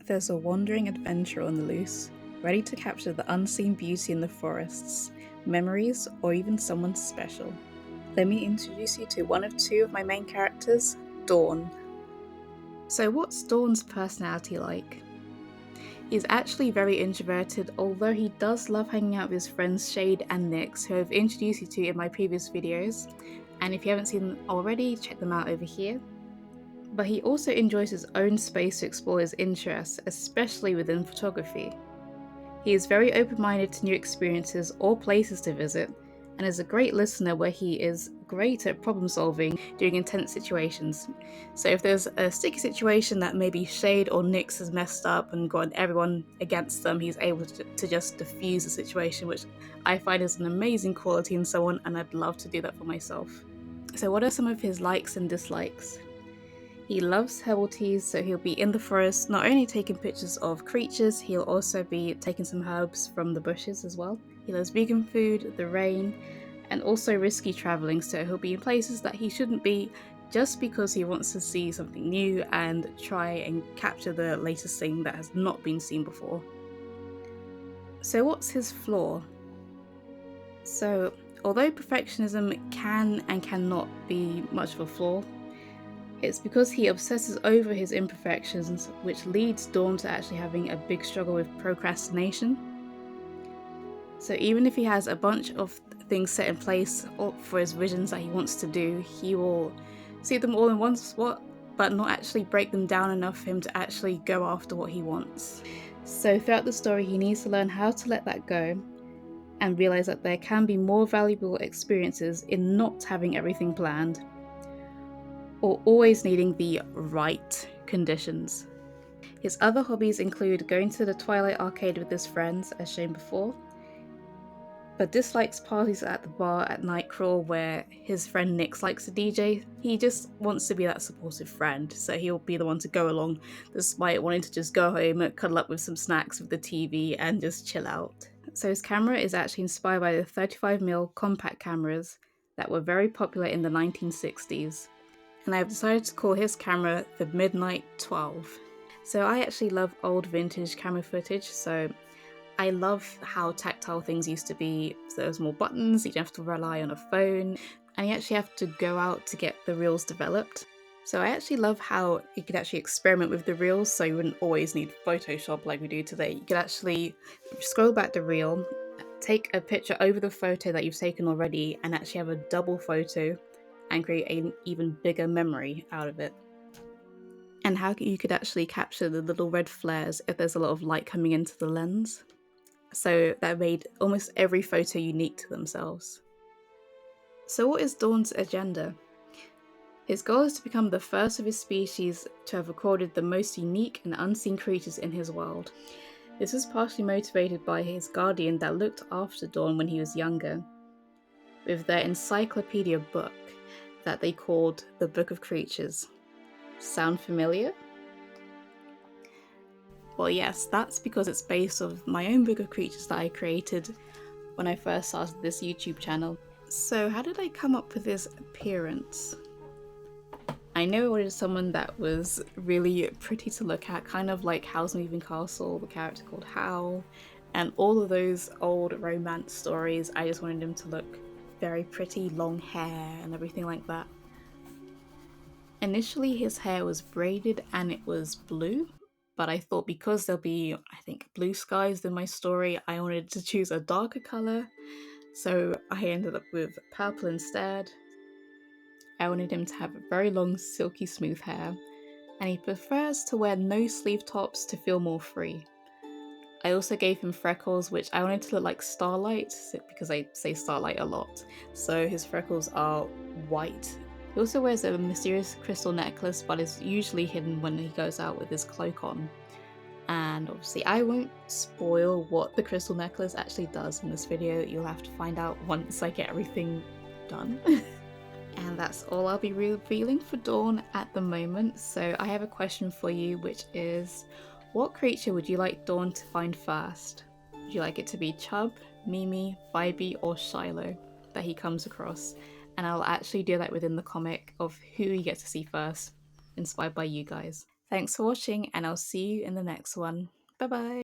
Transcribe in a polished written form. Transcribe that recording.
there's a wandering adventurer on the loose, ready to capture the unseen beauty in the forests, memories, or even someone special. Let me introduce you to one of two of my main characters, Dawn. So what's Dawn's personality like? He's actually very introverted, although he does love hanging out with his friends Shade and Nyx, who I've introduced you to in my previous videos, and if you haven't seen them already, check them out over here. But he also enjoys his own space to explore his interests, especially within photography. He is very open-minded to new experiences or places to visit, and is a great listener where he is great at problem solving during intense situations. So if there's a sticky situation that maybe Shade or Nyx has messed up and got everyone against them, he's able to just diffuse the situation, which I find is an amazing quality in someone, and I'd love to do that for myself. So what are some of his likes and dislikes? He loves herbal teas, so he'll be in the forest not only taking pictures of creatures, he'll also be taking some herbs from the bushes as well. He loves vegan food, the rain, and also risky travelling, so he'll be in places that he shouldn't be just because he wants to see something new and try and capture the latest thing that has not been seen before. So what's his flaw? So although perfectionism can and cannot be much of a flaw, it's because he obsesses over his imperfections, which leads Dawn to actually having a big struggle with procrastination. So even if he has a bunch of things set in place for his visions that he wants to do, he will see them all in one spot, but not actually break them down enough for him to actually go after what he wants. So throughout the story, he needs to learn how to let that go and realize that there can be more valuable experiences in not having everything planned, or always needing the right conditions. His other hobbies include going to the Twilight Arcade with his friends, as shown before, but dislikes parties at the bar at night crawl where his friend Nyx likes to DJ. He just wants to be that supportive friend, so he'll be the one to go along despite wanting to just go home, cuddle up with some snacks with the TV and just chill out. So his camera is actually inspired by the 35mm compact cameras that were very popular in the 1960s. And I've decided to call his camera the Midnight 12. So I actually love old vintage camera footage, so I love how tactile things used to be. So there's more buttons, you don't have to rely on a phone, and you actually have to go out to get the reels developed. So I actually love how you could actually experiment with the reels, so you wouldn't always need Photoshop like we do today. You could actually scroll back the reel, take a picture over the photo that you've taken already, and actually have a double photo and create an even bigger memory out of it. And how you could actually capture the little red flares if there's a lot of light coming into the lens. So that made almost every photo unique to themselves. So what is Dawn's agenda? His goal is to become the first of his species to have recorded the most unique and unseen creatures in his world. This is partially motivated by his guardian that looked after Dawn when he was younger, with their encyclopedia book that they called the Book of Creatures. Sound familiar? Well, yes, that's because it's based off my own Book of Creatures that I created when I first started this YouTube channel. So how did I come up with this appearance? I know I wanted someone that was really pretty to look at, kind of like Howl's Moving Castle, the character called Howl, and all of those old romance stories. I just wanted him to look very pretty, long hair and everything like that. Initially his hair was braided and it was blue, but I thought because there'll be, I think, blue skies in my story, I wanted to choose a darker colour, so I ended up with purple instead. I wanted him to have very long, silky smooth hair, and he prefers to wear no sleeve tops to feel more free. I also gave him freckles, which I wanted to look like Starlight, because I say Starlight a lot, so his freckles are white. He also wears a mysterious crystal necklace, but is usually hidden when he goes out with his cloak on. And obviously I won't spoil what the crystal necklace actually does in this video. You'll have to find out once I get everything done. And that's all I'll be revealing for Dawn at the moment. So I have a question for you, which is, what creature would you like Dawn to find first? Would you like it to be Chubb, Mimi, Vibey, or Shiloh that he comes across? And I'll actually do that within the comic of who he gets to see first, inspired by you guys. Thanks for watching, and I'll see you in the next one. Bye bye!